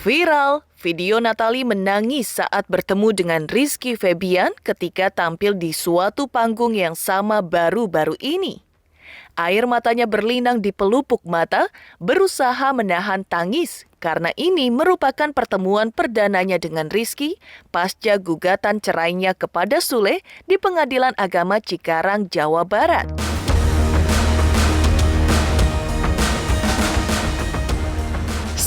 Viral, video Natalie menangis saat bertemu dengan Rizky Febian ketika tampil di suatu panggung yang sama baru-baru ini. Air matanya berlinang di pelupuk mata, berusaha menahan tangis karena ini merupakan pertemuan perdananya dengan Rizky pasca gugatan cerainya kepada Sule di Pengadilan Agama Cikarang, Jawa Barat.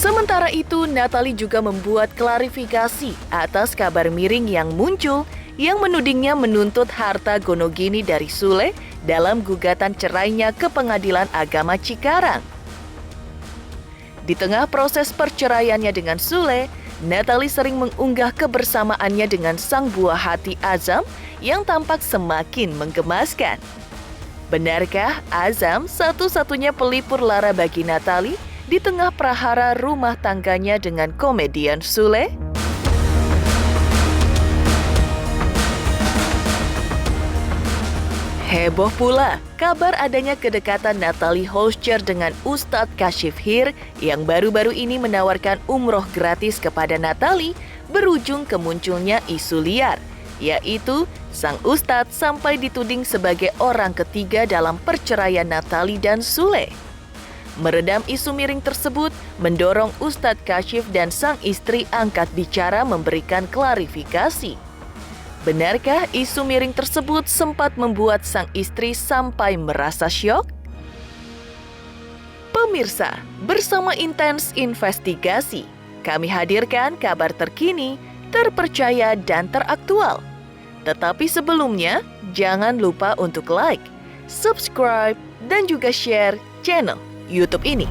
Sementara itu, Natalie juga membuat klarifikasi atas kabar miring yang muncul yang menudingnya menuntut harta gonogini dari Sule dalam gugatan cerainya ke Pengadilan Agama Cikarang. Di tengah proses perceraiannya dengan Sule, Natalie sering mengunggah kebersamaannya dengan sang buah hati Azam yang tampak semakin menggemaskan. Benarkah Azam satu-satunya pelipur lara bagi Natalie di tengah prahara rumah tangganya dengan komedian Sule? Heboh pula kabar adanya kedekatan Natalie Hoscher dengan Ustadz Kashif Hir yang baru-baru ini menawarkan umroh gratis kepada Natalie berujung kemunculnya isu liar, yaitu sang Ustadz sampai dituding sebagai orang ketiga dalam perceraian Natalie dan Sule. Meredam isu miring tersebut mendorong Ustadz Kashif dan sang istri angkat bicara memberikan klarifikasi. Benarkah isu miring tersebut sempat membuat sang istri sampai merasa syok? Pemirsa, bersama Intens Investigasi, kami hadirkan kabar terkini, terpercaya dan teraktual. Tetapi sebelumnya, jangan lupa untuk like, subscribe, dan juga share channel YouTube ini.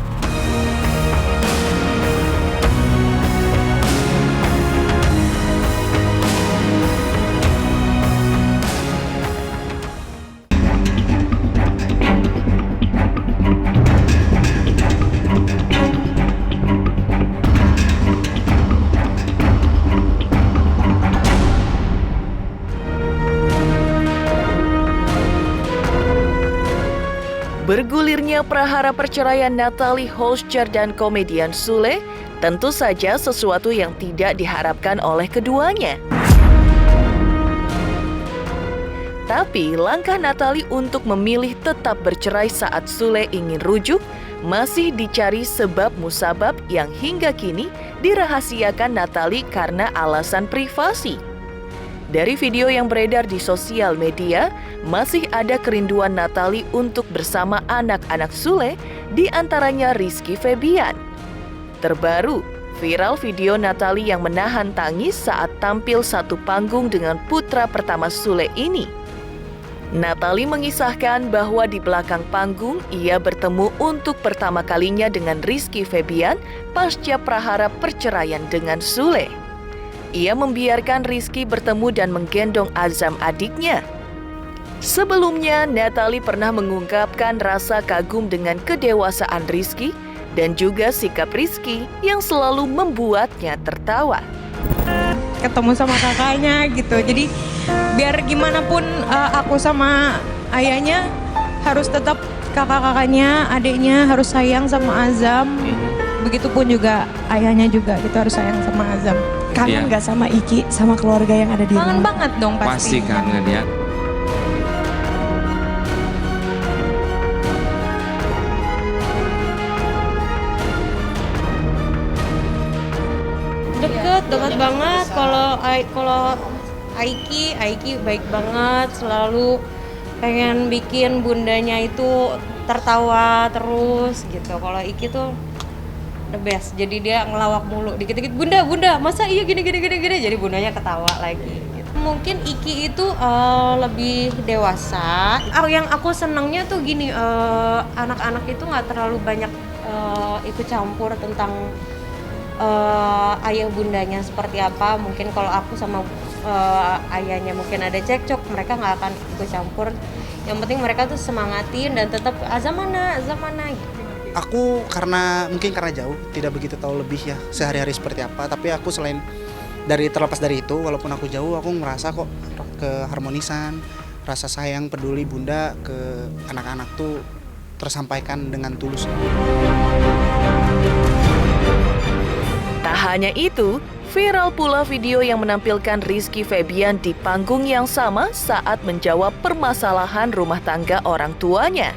Bergulirnya prahara perceraian Natalie Hoscher dan komedian Sule tentu saja sesuatu yang tidak diharapkan oleh keduanya. Tapi langkah Natalie untuk memilih tetap bercerai saat Sule ingin rujuk masih dicari sebab musabab yang hingga kini dirahasiakan Natalie karena alasan privasi. Dari video yang beredar di sosial media, masih ada kerinduan Natalie untuk bersama anak-anak Sule, di antaranya Rizky Febian. Terbaru, viral video Natalie yang menahan tangis saat tampil satu panggung dengan putra pertama Sule ini. Natalie mengisahkan bahwa di belakang panggung ia bertemu untuk pertama kalinya dengan Rizky Febian pasca prahara perceraian dengan Sule. Ia membiarkan Rizky bertemu dan menggendong Azam adiknya. Sebelumnya, Natalie pernah mengungkapkan rasa kagum dengan kedewasaan Rizky dan juga sikap Rizky yang selalu membuatnya tertawa. Ketemu sama kakaknya gitu, jadi biar gimana pun aku sama ayahnya harus tetap kakak-kakaknya, adiknya harus sayang sama Azam. Begitupun juga ayahnya juga gitu harus sayang sama Azam. Kangen nggak sama Iki, sama keluarga yang ada di rumah? Kangen banget dong pasti. Pasti kangen ya. Deket banget. Kalau Aiki baik banget, selalu pengen bikin bundanya itu tertawa terus gitu. Kalau Iki tuh the best, jadi dia ngelawak mulu, dikit-dikit bunda masa iya gini jadi bundanya ketawa lagi gitu. Mungkin Iki itu lebih dewasa. Yang aku senangnya tuh gini, anak-anak itu nggak terlalu banyak ikut campur tentang ayah bundanya seperti apa. Mungkin kalau aku sama ayahnya mungkin ada cekcok, mereka nggak akan ikut campur. Yang penting mereka tuh semangatin dan tetap Azam mana gitu. Aku mungkin karena jauh tidak begitu tahu lebih ya sehari-hari seperti apa, tapi aku terlepas dari itu, walaupun aku jauh, aku ngerasa kok keharmonisan, rasa sayang peduli bunda ke anak-anak tuh tersampaikan dengan tulus. Tak hanya itu, viral pula video yang menampilkan Rizky Febian di panggung yang sama saat menjawab permasalahan rumah tangga orang tuanya.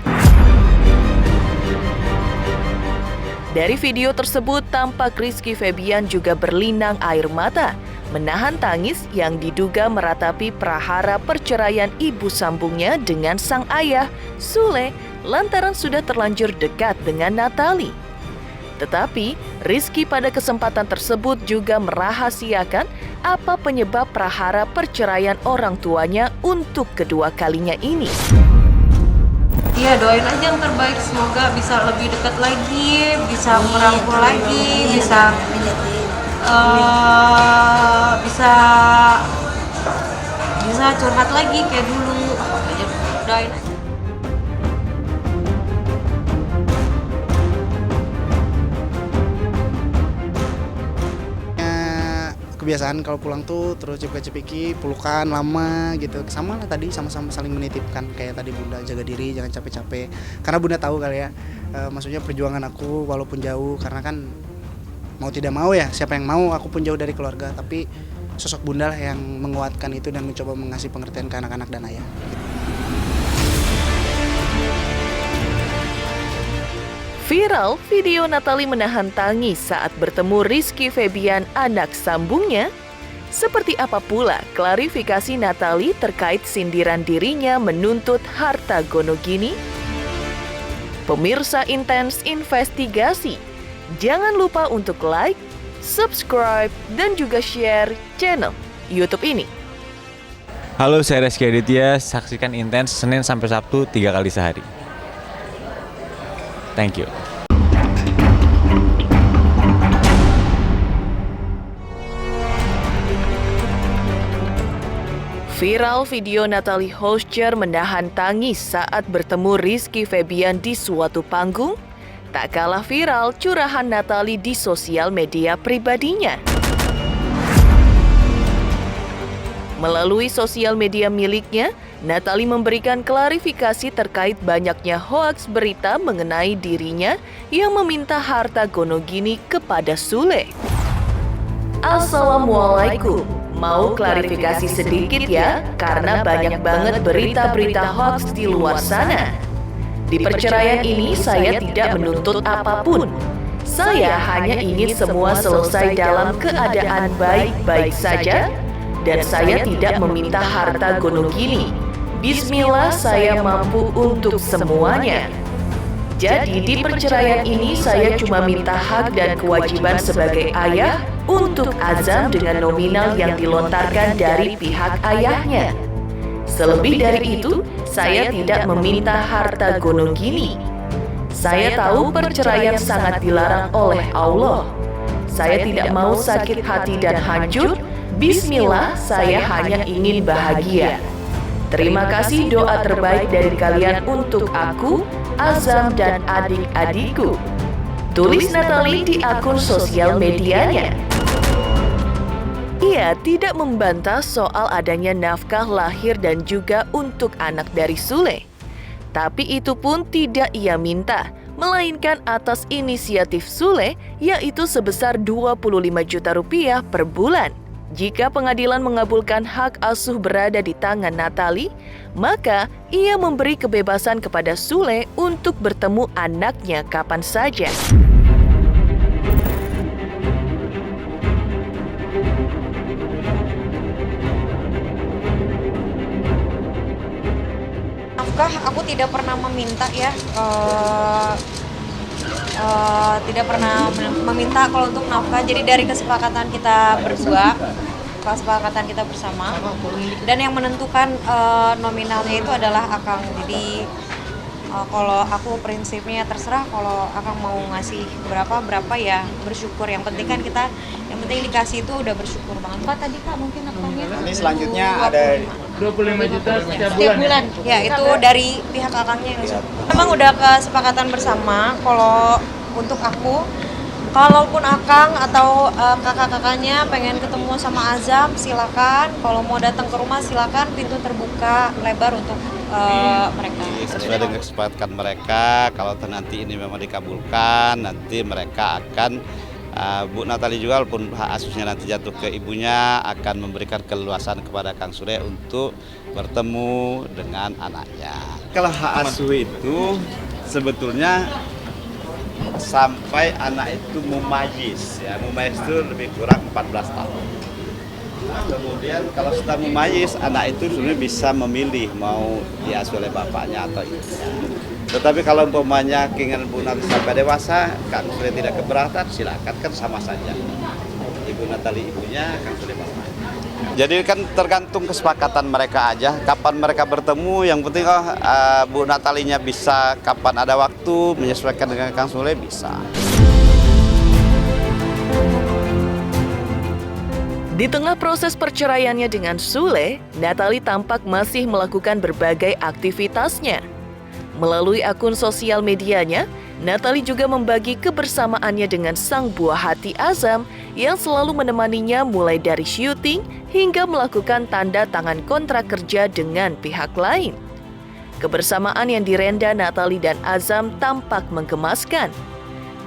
Dari video tersebut tampak Rizky Febian juga berlinang air mata, menahan tangis yang diduga meratapi prahara perceraian ibu sambungnya dengan sang ayah, Sule, lantaran sudah terlanjur dekat dengan Natalie. Tetapi, Rizky pada kesempatan tersebut juga merahasiakan apa penyebab prahara perceraian orang tuanya untuk kedua kalinya ini. Iya, doain aja yang terbaik, semoga bisa lebih dekat lagi, bisa merangkul lagi, bisa curhat lagi kayak dulu. Doain aja. Kebiasaan kalau pulang tuh terus cepik-cepiki, pelukan lama gitu. Sama lah tadi, sama-sama saling menitipkan kayak tadi Bunda, jaga diri, jangan capek-capek. Karena Bunda tahu kali ya, maksudnya perjuangan aku walaupun jauh, karena kan mau tidak mau ya, siapa yang mau, aku pun jauh dari keluarga, tapi sosok Bunda lah yang menguatkan itu dan mencoba mengasih pengertian ke anak-anak dan ayah. Viral video Natalie menahan tangis saat bertemu Rizky Febian, anak sambungnya. Seperti apa pula klarifikasi Natalie terkait sindiran dirinya menuntut harta Gonogini? Pemirsa Intens Investigasi, jangan lupa untuk like, subscribe, dan juga share channel YouTube ini. Halo, saya Reski Aditya. Saksikan Intens Senin sampai Sabtu 3 kali sehari. Thank you. Viral video Natalie Hoscher menahan tangis saat bertemu Rizky Febian di suatu panggung. Tak kalah viral curahan Natalie di sosial media pribadinya. Melalui sosial media miliknya, Natalie memberikan klarifikasi terkait banyaknya hoaks berita mengenai dirinya yang meminta harta Gonogini kepada Sule. Assalamualaikum, mau klarifikasi sedikit ya, karena banyak banget berita-berita hoaks di luar sana. Di perceraian ini saya tidak menuntut apapun. Saya hanya ingin semua selesai dalam keadaan baik-baik saja, dan saya tidak meminta harta Gonogini. Bismillah, saya mampu untuk semuanya. Jadi di perceraian ini saya cuma minta hak dan kewajiban sebagai ayah untuk Azam dengan nominal yang dilontarkan dari pihak ayahnya. Selebih dari itu, saya tidak meminta harta Gonogini. Saya tahu perceraian sangat dilarang oleh Allah. Saya tidak mau sakit hati dan hancur. Bismillah, saya hanya ingin bahagia. Terima kasih doa terbaik dari kalian untuk aku, Azam, dan adik-adikku. Tulis Natalie di akun sosial medianya. Ia tidak membantah soal adanya nafkah lahir dan juga untuk anak dari Sule. Tapi itu pun tidak ia minta, melainkan atas inisiatif Sule, yaitu sebesar 25 juta rupiah per bulan. Jika pengadilan mengabulkan hak asuh berada di tangan Natalie, maka ia memberi kebebasan kepada Sule untuk bertemu anaknya kapan saja. Nafkah aku tidak pernah meminta ya, tidak pernah meminta kalau untuk nafkah. Jadi dari kesepakatan kita berdua, kesepakatan kita bersama, dan yang menentukan nominalnya itu adalah Akang. Jadi kalau aku prinsipnya terserah, kalau Akang mau ngasih berapa ya bersyukur. Yang penting kan kita, yang penting dikasih itu udah bersyukur banget. Apa tadi Kak mungkin nafkahnya? Ini selanjutnya ada 25 juta setiap Setiap bulan. bulan. Ya, itu dari pihak Akangnya yang memang udah kesepakatan bersama kalau untuk aku, kalaupun Akang atau kakak-kakaknya pengen ketemu sama Azam, silakan. Kalau mau datang ke rumah silakan, pintu terbuka lebar untuk mereka. sesuai dengan kesepakatan mereka. Kalau nanti ini memang dikabulkan, nanti mereka akan Bu Natali juga walaupun hak asuhnya nanti jatuh ke ibunya akan memberikan keleluasan kepada Kang Sule untuk bertemu dengan anaknya. Kalau hak asuh itu sebetulnya sampai anak itu mumayyiz, ya mumayyiz itu lebih kurang 14 tahun. Nah, kemudian kalau sudah mumayyiz, anak itu sebenarnya bisa memilih mau diasuh oleh bapaknya atau ibunya. Tetapi kalau umpamanya keinginan Bu Natali sampai dewasa, Kang Sule tidak keberatan, silakan, kan sama saja. Ibu Natali ibunya, Kang Sule bapaknya. Jadi kan tergantung kesepakatan mereka aja, kapan mereka bertemu, yang penting Bu Natalinya bisa kapan ada waktu, menyesuaikan dengan Kang Sule bisa. Di tengah proses perceraiannya dengan Sule, Natali tampak masih melakukan berbagai aktivitasnya. Melalui akun sosial medianya, Natali juga membagi kebersamaannya dengan sang buah hati Azam yang selalu menemaninya mulai dari syuting hingga melakukan tanda tangan kontrak kerja dengan pihak lain. Kebersamaan yang direnda Natali dan Azam tampak menggemaskan.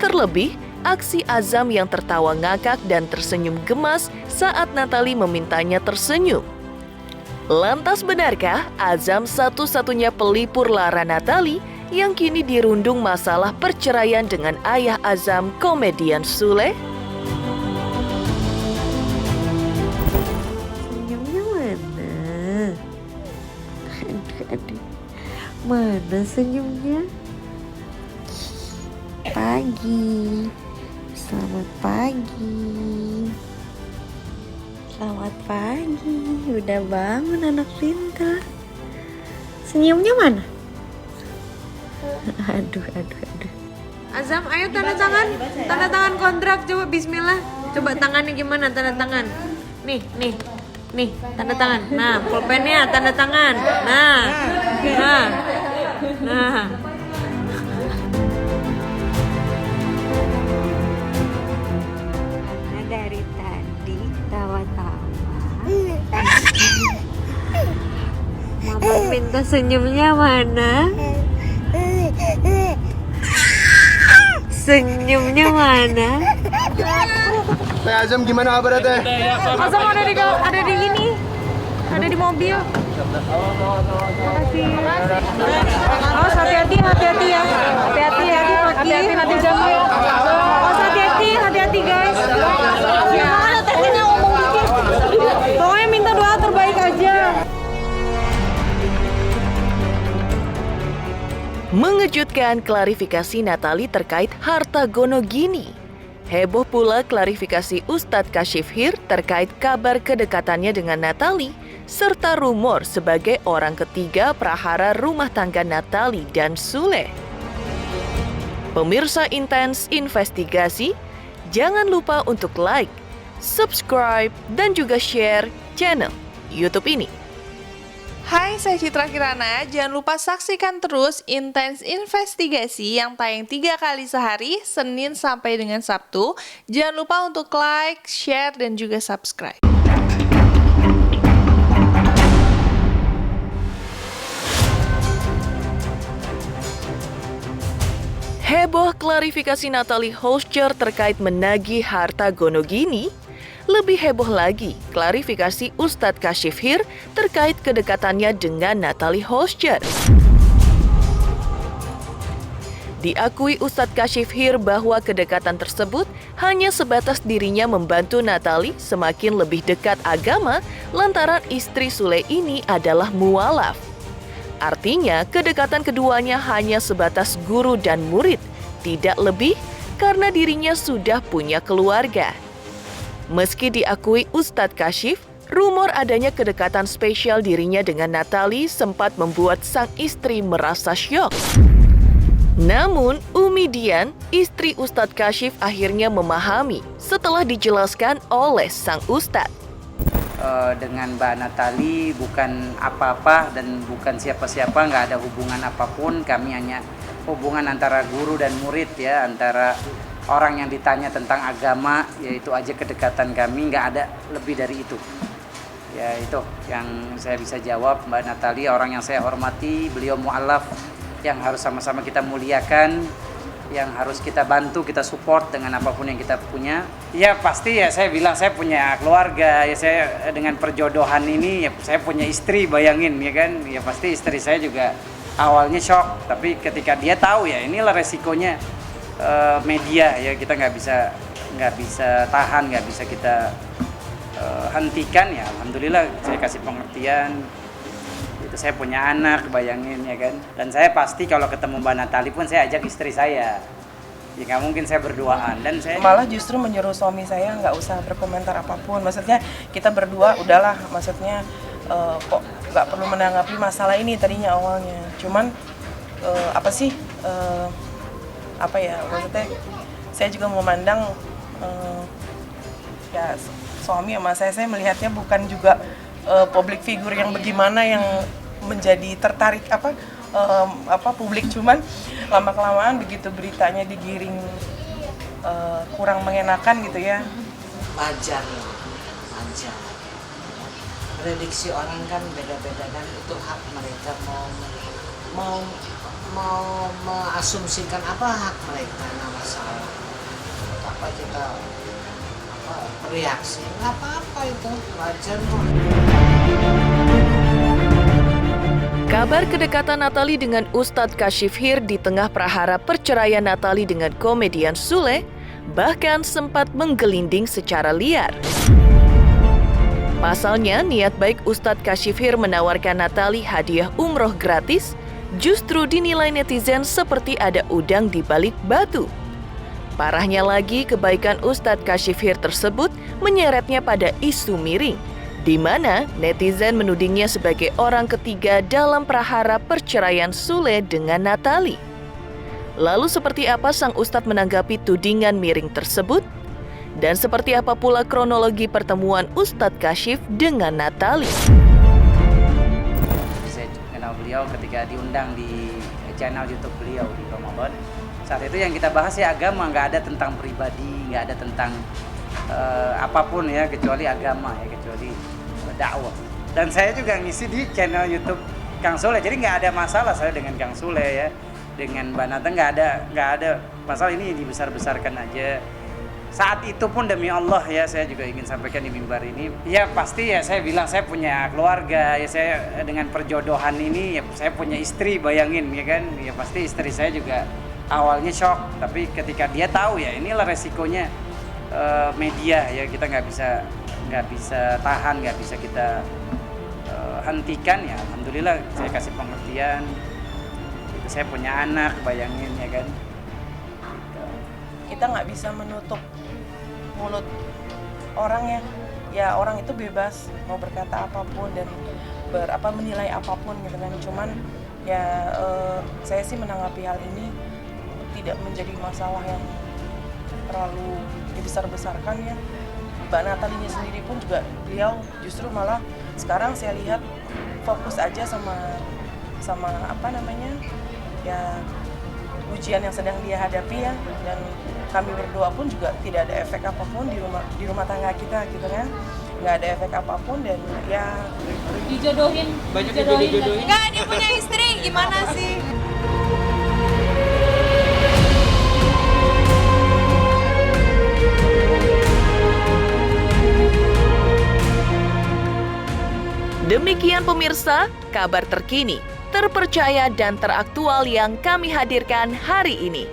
Terlebih, aksi Azam yang tertawa ngakak dan tersenyum gemas saat Natali memintanya tersenyum. Lantas benarkah Azam satu-satunya pelipur lara Natali yang kini dirundung masalah perceraian dengan ayah Azam, komedian Sule? Senyumnya mana? Aduh. Mana senyumnya? Pagi. Selamat pagi. Selamat pagi. Udah bangun anak pintar. Senyumnya mana? Aduh. Azam, ayo tanda tangan kontrak, coba bismillah. Coba tangannya gimana tanda tangan? Nih, tanda tangan. Nah, pulpennya tanda tangan. Nah. Dari tadi tawa-tawa. Mama minta senyumnya mana? Senyumnya mana? Teh Azam gimana kabarnya Teh? Azam ada di ini. Ada di mobil. Makasih. Awas hati-hati ya. Hati-hati jamu. Awas hati-hati guys. Gimana tehnya ngomong dikit. Pokoknya minta doa terbaik aja. Mengejutkan klarifikasi Natali terkait harta gono gini. Heboh pula klarifikasi Ustadz Kashifhir terkait kabar kedekatannya dengan Natali, serta rumor sebagai orang ketiga prahara rumah tangga Natali dan Sule. Pemirsa Intens Investigasi, jangan lupa untuk like, subscribe, dan juga share channel YouTube ini. Hai, saya Citra Kirana. Jangan lupa saksikan terus Intens Investigasi yang tayang 3 kali sehari, Senin sampai dengan Sabtu. Jangan lupa untuk like, share, dan juga subscribe. Heboh klarifikasi Natali Hoscher terkait menagih harta gono gini. Lebih heboh lagi, klarifikasi Ustadz Kashifhir terkait kedekatannya dengan Natali Hoscher. Diakui Ustadz Kashifhir bahwa kedekatan tersebut hanya sebatas dirinya membantu Natali semakin lebih dekat agama lantaran istri Sule ini adalah mualaf. Artinya, kedekatan keduanya hanya sebatas guru dan murid, tidak lebih karena dirinya sudah punya keluarga. Meski diakui Ustadz Kashif, rumor adanya kedekatan spesial dirinya dengan Natali sempat membuat sang istri merasa syok. Namun, Umi Dian, istri Ustadz Kashif akhirnya memahami setelah dijelaskan oleh sang Ustadz. Dengan Mbak Natali bukan apa-apa dan bukan siapa-siapa, nggak ada hubungan apapun. Kami hanya hubungan antara guru dan murid ya, antara orang yang ditanya tentang agama, yaitu aja kedekatan kami, nggak ada lebih dari itu. Ya itu yang saya bisa jawab. Mbak Natali orang yang saya hormati, beliau mu'alaf yang harus sama-sama kita muliakan. yang harus kita bantu, kita support dengan apapun yang kita punya. Ya pasti ya saya bilang saya punya keluarga, ya saya dengan perjodohan ini ya saya punya istri, bayangin ya kan. Ya pasti istri saya juga awalnya shock, tapi ketika dia tahu ya inilah resikonya media ya, kita nggak bisa tahan, nggak bisa kita hentikan ya. Alhamdulillah saya kasih pengertian. Saya punya anak, bayangin ya kan. Dan saya pasti kalau ketemu Mbak Natali pun saya ajak istri saya. Ya nggak mungkin saya berduaan. Dan saya malah justru menyuruh suami saya nggak usah berkomentar apapun. Maksudnya kita berdua udahlah, maksudnya kok nggak perlu menanggapi masalah ini tadinya awalnya. Cuman maksudnya saya juga memandang ya suami sama saya melihatnya bukan juga public figure yang bagaimana yang menjadi tertarik publik, cuman lama-kelamaan begitu beritanya digiring kurang mengenakan gitu ya. Wajar. Prediksi orang kan beda-beda kan, itu hak mereka mau mengasumsikan apa hak mereka, nggak masalah. Apa kita bereaksi, nggak apa-apa, itu wajar kok. Kabar kedekatan Natali dengan Ustadz Kashifhir di tengah prahara perceraian Natali dengan komedian Sule bahkan sempat menggelinding secara liar. Pasalnya, niat baik Ustadz Kashifhir menawarkan Natali hadiah umroh gratis justru dinilai netizen seperti ada udang di balik batu. Parahnya lagi, kebaikan Ustadz Kashifhir tersebut menyeretnya pada isu miring, di mana netizen menudingnya sebagai orang ketiga dalam prahara perceraian Sule dengan Natali. Lalu seperti apa sang Ustadz menanggapi tudingan miring tersebut? Dan seperti apa pula kronologi pertemuan Ustadz Kashif dengan Natali? Saya kenal beliau ketika diundang di channel YouTube beliau di Ramadan. Saat itu yang kita bahas ya agama, nggak ada tentang pribadi, nggak ada tentang apapun ya, kecuali agama ya, kecuali dakwah. Dan saya juga ngisi di channel YouTube Kang Sule, jadi nggak ada masalah saya dengan Kang Sule ya, dengan Mbak Nata nggak ada masalah, ini dibesar-besarkan aja. Saat itu pun demi Allah ya, saya juga ingin sampaikan di mimbar ini, ya pasti ya saya bilang saya punya keluarga, ya saya dengan perjodohan ini ya saya punya istri, bayangin ya kan. Ya pasti istri saya juga awalnya shock, tapi ketika dia tahu ya inilah resikonya media ya, kita nggak bisa tahan, nggak bisa kita hentikan ya. Alhamdulillah saya kasih pengertian. Itu saya punya anak, bayangin ya kan. Kita nggak bisa menutup mulut orang ya orang itu bebas mau berkata apapun dan menilai apapun gitu kan. Cuman ya saya sih menanggapi hal ini tidak menjadi masalah yang terlalu dibesar-besarkan ya. Mbak Natalinya sendiri pun juga beliau justru malah sekarang saya lihat fokus aja sama ya ujian yang sedang dia hadapi ya, dan kami berdua pun juga tidak ada efek apapun di rumah tangga kita gitu kan, nggak ada efek apapun. Dan ya Dijodohin nggak, dia punya istri, gimana sih? Demikian pemirsa, kabar terkini, terpercaya dan teraktual yang kami hadirkan hari ini.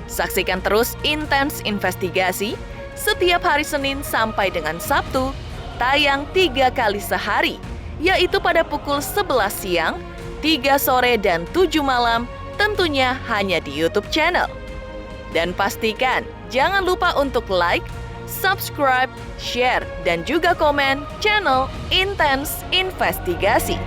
Saksikan terus Intens Investigasi setiap hari Senin sampai dengan Sabtu, tayang 3 kali sehari, yaitu pada pukul 11 siang, 3 sore, dan 7 malam, tentunya hanya di YouTube channel. Dan pastikan jangan lupa untuk like, subscribe, share, dan juga komen channel Intens Investigasi.